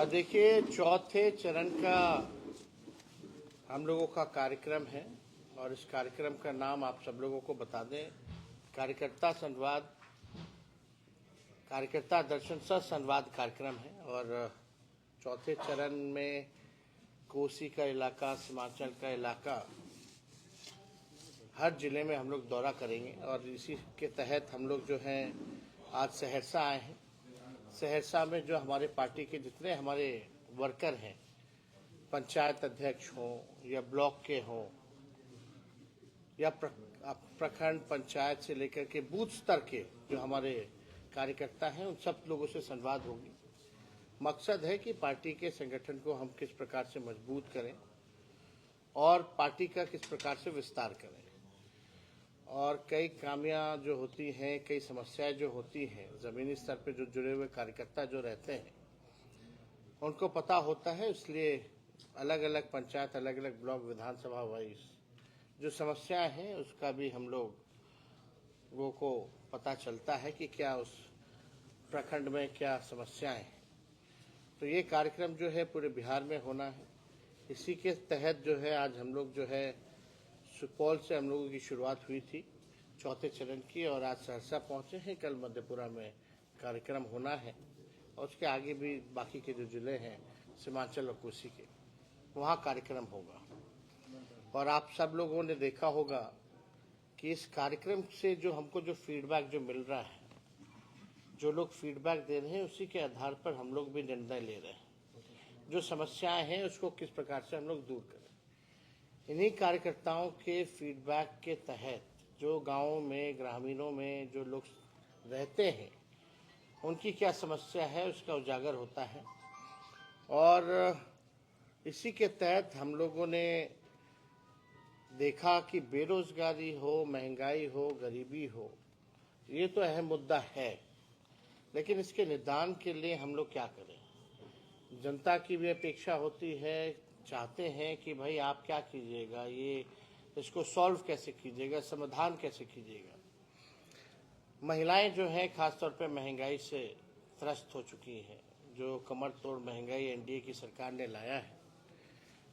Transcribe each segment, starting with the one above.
देखिए, चौथे चरण का हम लोगों का कार्यक्रम है और इस कार्यक्रम का नाम आप सब लोगों को बता दें, कार्यकर्ता संवाद, कार्यकर्ता दर्शन सह संवाद कार्यक्रम है। और चौथे चरण में कोसी का इलाका, सीमांचल का इलाका, हर जिले में हम लोग दौरा करेंगे और इसी के तहत हम लोग जो हैं आज सहरसा आए हैं। सहरसा में जो हमारे पार्टी के जितने हमारे वर्कर हैं, पंचायत अध्यक्ष हों या ब्लॉक के हों या प्रखंड पंचायत से लेकर के बूथ स्तर के जो हमारे कार्यकर्ता हैं, उन सब लोगों से संवाद होगी। मकसद है कि पार्टी के संगठन को हम किस प्रकार से मजबूत करें और पार्टी का किस प्रकार से विस्तार करें। और कई खामियां जो होती हैं, कई समस्याएं जो होती हैं, ज़मीनी स्तर पे जो जुड़े हुए कार्यकर्ता जो रहते हैं उनको पता होता है। इसलिए अलग अलग पंचायत, अलग अलग ब्लॉक, विधानसभा वाइज जो समस्याएं हैं उसका भी हम लोगों को पता चलता है कि क्या उस प्रखंड में क्या समस्याएं हैं। तो ये कार्यक्रम जो है पूरे बिहार में होना है। इसी के तहत जो है आज हम लोग जो है सुपौल से हम लोगों की शुरुआत हुई थी चौथे चरण की, और आज सहरसा पहुंचे हैं। कल मधेपुरा में कार्यक्रम होना है और उसके आगे भी बाकी के जो जिले हैं सीमांचल और कोसी के, वहाँ कार्यक्रम होगा। और आप सब लोगों ने देखा होगा कि इस कार्यक्रम से जो हमको जो फीडबैक जो मिल रहा है, जो लोग फीडबैक दे रहे हैं, उसी के आधार पर हम लोग भी निर्णय ले रहे हैं। जो समस्याएं हैं उसको किस प्रकार से हम लोग दूर करें। इन्हीं कार्यकर्ताओं के फीडबैक के तहत जो गाँवों में, ग्रामीणों में जो लोग रहते हैं, उनकी क्या समस्या है उसका उजागर होता है। और इसी के तहत हम लोगों ने देखा कि बेरोजगारी हो, महंगाई हो, गरीबी हो, ये तो अहम मुद्दा है, लेकिन इसके निदान के लिए हम लोग क्या करें। जनता की भी अपेक्षा होती है, चाहते हैं कि भाई आप क्या कीजिएगा, ये इसको सॉल्व कैसे कीजिएगा, समाधान कैसे कीजिएगा। महिलाएं जो हैं खासतौर पे महंगाई से त्रस्त हो चुकी हैं। जो कमर तोड़ महंगाई एनडीए की सरकार ने लाया है,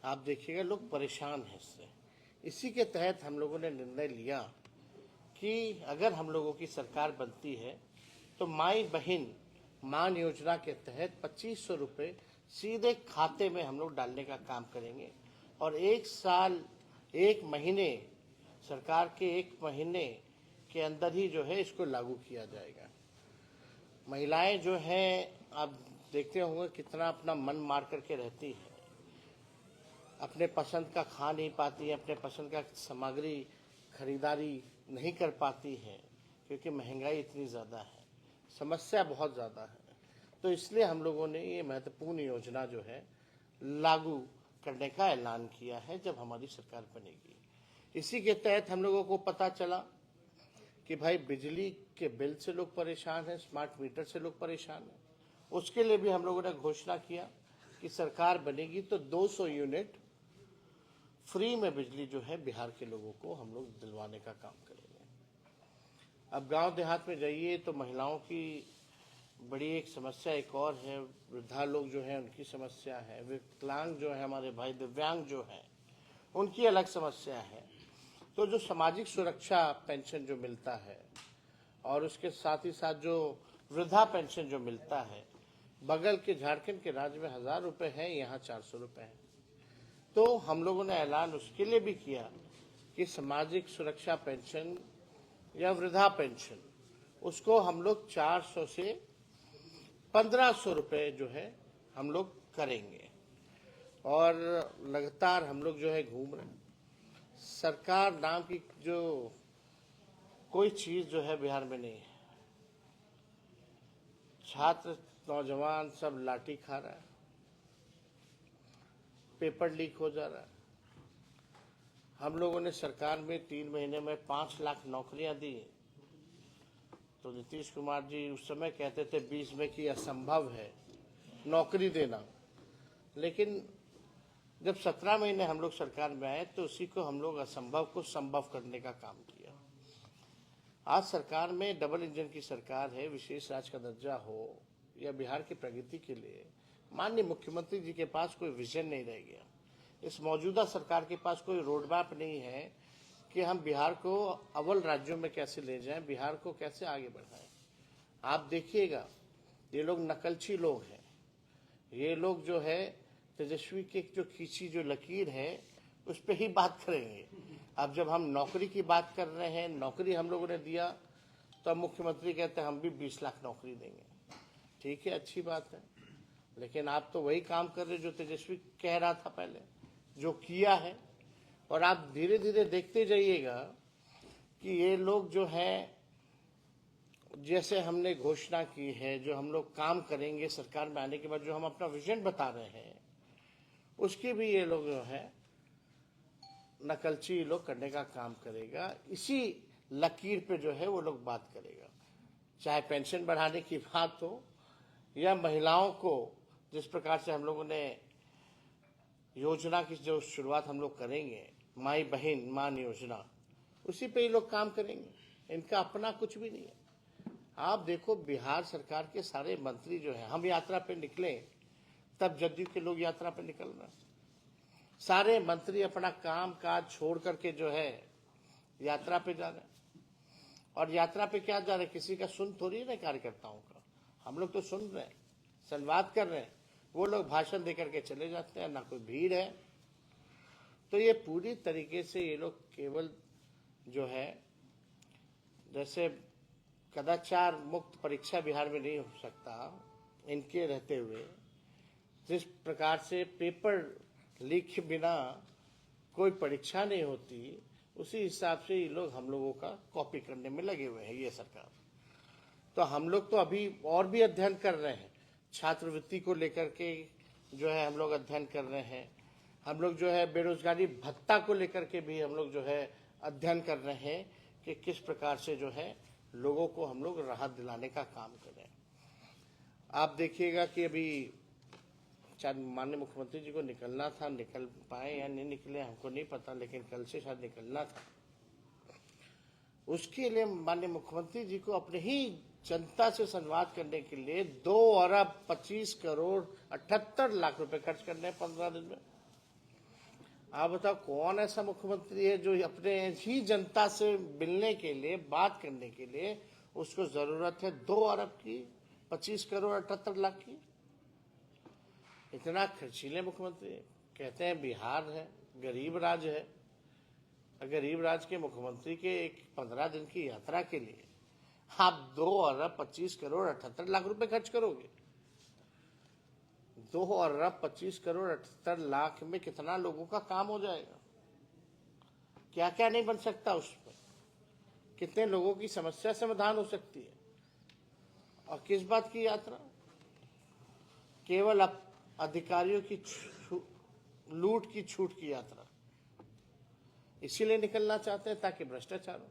आप देखिएगा लोग परेशान हैं इससे। इसी के तहत हम लोगों ने निर्णय लिया कि अगर हम लोगों की सरकार बनती है तो माई बहन मान योजना के तहत 2500 रुपये सीधे खाते में हम लोग डालने का काम करेंगे। और एक साल, एक महीने, सरकार के एक महीने के अंदर ही जो है इसको लागू किया जाएगा। महिलाएं जो हैं, आप देखते होंगे कितना अपना मन मार करके रहती है, अपने पसंद का खा नहीं पाती है, अपने पसंद का सामग्री खरीदारी नहीं कर पाती है, क्योंकि महंगाई इतनी ज़्यादा है, समस्या बहुत ज़्यादा है। तो इसलिए हम लोगों ने ये महत्वपूर्ण योजना जो है लागू करने का ऐलान किया है जब हमारी सरकार बनेगी। इसी के तहत हम लोगों को पता चला कि भाई बिजली के बिल से लोग परेशान हैं, स्मार्ट मीटर से लोग परेशान हैं। उसके लिए भी हम लोगों ने घोषणा किया कि सरकार बनेगी तो 200 यूनिट फ्री में बिजली जो है बिहार के लोगों को हम लोग दिलवाने का काम करेंगे। अब गांव देहात में जाइए तो महिलाओं की बड़ी एक समस्या एक और है, वृद्धा लोग जो हैं उनकी समस्या है, विकलांग जो है हमारे भाई, दिव्यांग जो हैं उनकी अलग समस्या है। तो जो सामाजिक सुरक्षा पेंशन जो मिलता है और उसके साथ ही साथ जो वृद्धा पेंशन जो मिलता है, बगल के झारखंड के राज्य में 1000 रुपये है, यहाँ 400 रुपये है। तो हम लोगों ने ऐलान उसके लिए भी किया कि सामाजिक सुरक्षा पेंशन या वृद्धा पेंशन, उसको हम लोग 400 से 1500 रुपये जो है हम लोग करेंगे। और लगातार हम लोग जो है घूम रहे हैं। सरकार नाम की जो कोई चीज जो है बिहार में नहीं है। छात्र, नौजवान सब लाठी खा रहा है, पेपर लीक हो जा रहा है। हम लोगों ने सरकार में 3 महीने में 5 लाख नौकरियां दी। तो नीतीश कुमार जी उस समय कहते थे 20 में कि असंभव है नौकरी देना, लेकिन जब 17 महीने हम लोग सरकार में आए तो उसी को हम लोग असंभव को संभव करने का काम किया। आज सरकार में डबल इंजन की सरकार है। विशेष राज्य का दर्जा हो या बिहार की प्रगति के लिए माननीय मुख्यमंत्री जी के पास कोई विजन नहीं रह गया। इस मौजूदा सरकार के पास कोई रोड मैप नहीं है कि हम बिहार को अव्वल राज्यों में कैसे ले जाएं, बिहार को कैसे आगे बढ़ाएं। आप देखिएगा, ये लोग नकलची लोग हैं। ये लोग जो है तेजस्वी की जो खींची जो लकीर है उस पर ही बात करेंगे। अब जब हम नौकरी की बात कर रहे हैं, नौकरी हम लोगों ने दिया, तो अब मुख्यमंत्री कहते हैं हम भी 20 लाख नौकरी देंगे। ठीक है, अच्छी बात है, लेकिन आप तो वही काम कर रहे जो तेजस्वी कह रहा था पहले, जो किया है। और आप धीरे धीरे देखते जाइएगा कि ये लोग जो है, जैसे हमने घोषणा की है, जो हम लोग काम करेंगे सरकार में आने के बाद, जो हम अपना विजन बता रहे हैं, उसकी भी ये लोग जो है नकलची लोग करने का काम करेगा। इसी लकीर पे जो है वो लोग बात करेगा, चाहे पेंशन बढ़ाने की बात हो या महिलाओं को जिस प्रकार से हम लोगों ने योजना की जो शुरुआत हम लोग करेंगे, माई बहन मान योजना, उसी पे ये लोग काम करेंगे। इनका अपना कुछ भी नहीं है। आप देखो, बिहार सरकार के सारे मंत्री जो है, हम यात्रा पे निकले तब जदयू के लोग यात्रा पे निकल रहे, सारे मंत्री अपना काम काज छोड़ करके जो है यात्रा पे जा रहे हैं। और यात्रा पे क्या जा रहे हैं, किसी का सुन थोड़ी है कार्यकर्ताओं का, हम लोग तो सुन रहे हैं, संवाद कर रहे हैं। वो लोग भाषण दे करके चले जाते हैं, ना कोई भीड़ है। तो ये पूरी तरीके से ये लोग केवल जो है, जैसे कदाचार मुक्त परीक्षा बिहार में नहीं हो सकता इनके रहते हुए, जिस प्रकार से पेपर लीक के बिना कोई परीक्षा नहीं होती, उसी हिसाब से ये लोग हम लोगों का कॉपी करने में लगे हुए हैं ये सरकार। तो हम लोग तो अभी और भी अध्ययन कर रहे हैं, छात्रवृत्ति को लेकर के जो है हम लोग अध्ययन कर रहे हैं। हम लोग जो है बेरोजगारी भत्ता को लेकर के भी हम लोग जो है अध्ययन कर रहे हैं कि किस प्रकार से जो है लोगों को हम लोग राहत दिलाने का काम करें। आप देखिएगा कि अभी शायद माननीय मुख्यमंत्री जी को निकलना था, निकल पाए या नहीं निकले हमको नहीं पता, लेकिन कल से शायद निकलना था। उसके लिए माननीय मुख्यमंत्री जी को अपने ही जनता से संवाद करने के लिए 2,25,78,00,000 रुपए खर्च करने हैं 15 दिन में। आप बताओ, कौन ऐसा मुख्यमंत्री है जो अपने ही जनता से मिलने के लिए, बात करने के लिए उसको जरूरत है 2,25,78,00,000 की? इतना खर्चीले मुख्यमंत्री। कहते हैं बिहार है गरीब राज्य है, गरीब राज्य के मुख्यमंत्री के एक 15 दिन की यात्रा के लिए आप 2,25,78,00,000 रुपए खर्च करोगे? 2,25,78,00,000 में कितना लोगों का काम हो जाएगा? क्या क्या नहीं बन सकता उस पर? कितने लोगों की समस्या समाधान हो सकती है? और किस बात की यात्रा? केवल अधिकारियों की लूट की छूट की यात्रा। इसीलिए निकलना चाहते हैं ताकि भ्रष्टाचार हो।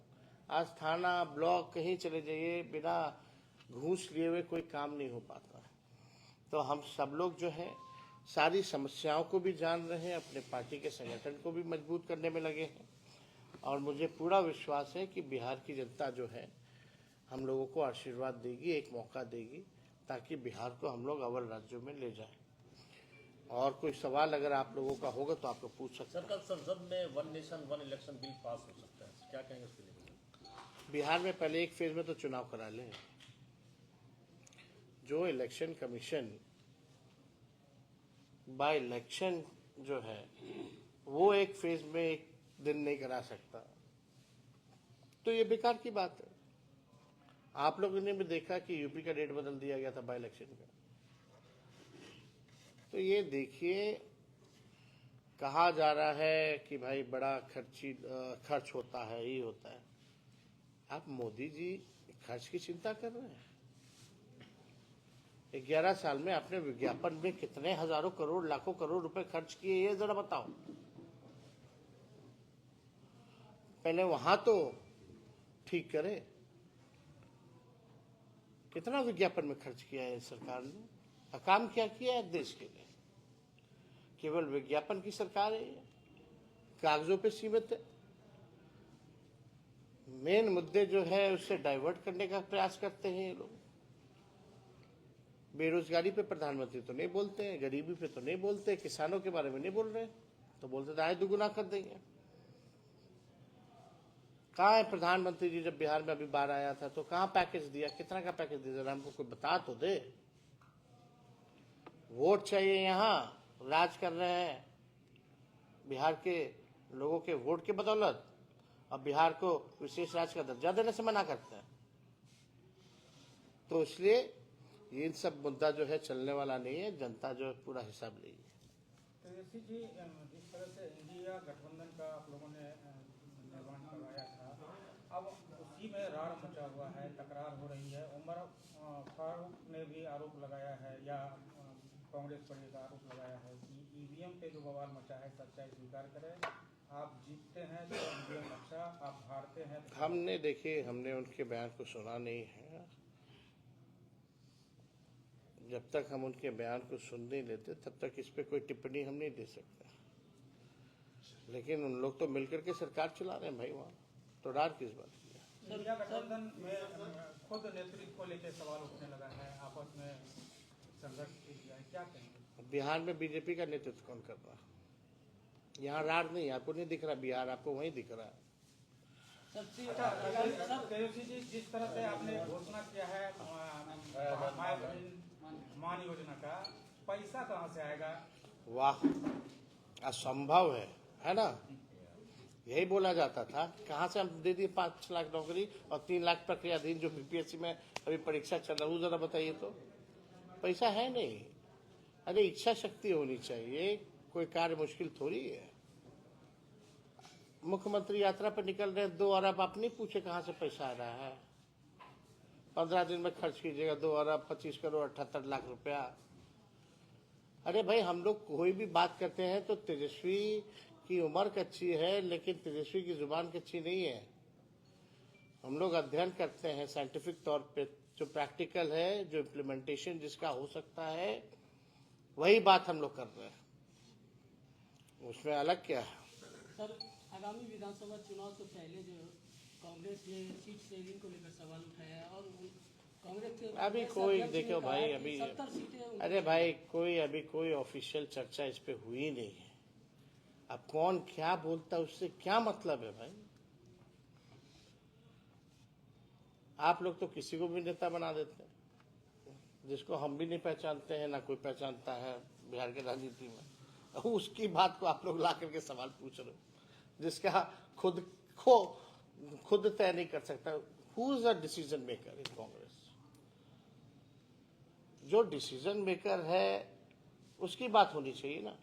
आज थाना ब्लॉक कहीं चले जाइए, बिना घूस लिए हुए कोई काम नहीं हो पाता। तो हम सब लोग जो है सारी समस्याओं को भी जान रहे हैं, अपने पार्टी के संगठन को भी मजबूत करने में लगे हैं। और मुझे पूरा विश्वास है कि बिहार की जनता जो है हम लोगों को आशीर्वाद देगी, एक मौका देगी, ताकि बिहार को हम लोग अव्वल राज्यों में ले जाएं। और कोई सवाल अगर आप लोगों का होगा तो आप लोग पूछ सकते हैं। सर, कल संसद में one nation one election bill pass हो सकता है, क्या कहेंगे उसके लिए? बिहार में पहले एक फेज में तो चुनाव करा लें। जो इलेक्शन कमीशन बाय इलेक्शन जो है वो एक फेज में एक दिन नहीं करा सकता, तो ये बेकार की बात है। आप लोगों ने भी देखा कि यूपी का डेट बदल दिया गया था बाय इलेक्शन का। तो ये देखिए, कहा जा रहा है कि भाई बड़ा खर्च होता है, ये होता है। आप मोदी जी खर्च की चिंता कर रहे हैं? 11 साल में आपने विज्ञापन में कितने हजारों करोड़ लाखों करोड़ रुपए खर्च किए, ये जरा बताओ। पहले वहां तो ठीक करे। कितना विज्ञापन में खर्च किया है सरकार ने? काम क्या किया है देश के लिए? केवल विज्ञापन की सरकार है, कागजों पे सीमित है। मेन मुद्दे जो है उससे डाइवर्ट करने का प्रयास करते हैं ये लोग। बेरोजगारी पे प्रधानमंत्री तो नहीं बोलते हैं, गरीबी पे तो नहीं बोलते, किसानों के बारे में नहीं बोल रहे, तो बोलते तो आय दुगुना कर देंगे। कहाँ है प्रधानमंत्री जी? जब बिहार में अभी बाढ़ आया था तो कहाँ पैकेज दिया? कितना का पैकेज दिया? जरा हमको कोई बता तो दे। वोट चाहिए, यहाँ राज कर रहे हैं बिहार के लोगों के वोट के बदौलत, अब बिहार को विशेष राज्य का दर्जा देने से मना करते हैं। तो इसलिए ये इन सब मुद्दा जो है चलने वाला नहीं है, जनता जो है पूरा हिसाब लेगी। तेजस्वी जी, जिस तरह से इंडिया गठबंधन का आप लोगों ने निर्माण करवाया था, अब उसी में रार मचा हुआ है, तकरार हो रही है। उमर फारूक ने भी आरोप लगाया है, या कांग्रेस पर एक आरोप लगाया है कि ईवीएम पे जो बवाल मचा है सच्चाई स्वीकार करें। आप जीतते हैं तो ईवीएम अच्छा, आप हारते हैं तो हमने देखिए, हमने उनके बयान को सुना नहीं है। जब तक हम उनके बयान को सुन नहीं लेते तब तक इस पे कोई टिप्पणी हम नहीं दे सकते। लेकिन उन लोग तो मिलकर के सरकार चला रहे हैं भाई, वहाँ तो डर किस बात की है? इंडिया गठबंधन में खुद नेतृत्व को लेकर सवाल उठने लगा है, आपस में संघर्ष किया है, क्या कहेंगे? बिहार में बीजेपी का नेतृत्व कौन कर रहा है? यहाँ रार नहीं, आपको नहीं दिख रहा बिहार, आपको वहीं दिख रहा है। तेजस्वी जी, जिस तरह से आपने घोषणा किया है मान योजना का, पैसा कहाँ से आएगा? वाह, असंभव है ना? यही बोला जाता था, कहाँ से हम दे दिए 5 लाख नौकरी और 3 लाख प्रक्रियाधीन जो बीपीएससी में अभी परीक्षा चल रहा है, जरा बताइए तो। पैसा है नहीं। अरे इच्छा शक्ति होनी चाहिए, कोई कार्य मुश्किल थोड़ी है। मुख्यमंत्री यात्रा पर निकल रहे हैं, 2 अरब, आप नहीं पूछे कहाँ से पैसा आ रहा है? 15 दिन में खर्च कीजिएगा 2 अरब 25 करोड़ 78 लाख रुपया। अरे भाई, हम लोग कोई भी बात करते हैं तो तेजस्वी की उम्र कच्ची है, लेकिन तेजस्वी की जुबान कच्ची नहीं है। हम लोग अध्ययन करते हैं साइंटिफिक तौर पे, जो प्रैक्टिकल है, जो इम्प्लीमेंटेशन जिसका हो सकता है, वही बात हम लोग कर रहे हैं। उसमें अलग क्या है? सर, आगामी विधानसभा चुनाव से पहले जो कांग्रेस ने सीट शेयरिंग को लेकर सवाल उठाया है, और कांग्रेस के अभी कोई देखो भाई, अभी 70 सीटें, अरे भाई कोई ऑफिशियल चर्चा इस पे हुई नहीं है। अब कौन क्या बोलता है उससे क्या मतलब है भाई? आप लोग तो किसी को भी नेता बना देते हैं, जिसको हम भी नहीं पहचानते हैं, ना कोई पहचानता है बिहार के राजनीति में। उसकी बात को आप लोग ला करके सवाल पूछ रहे हो, जिसका खुद तय नहीं कर सकता। Who is the decision maker in Congress? जो डिसीजन मेकर है उसकी बात होनी चाहिए ना।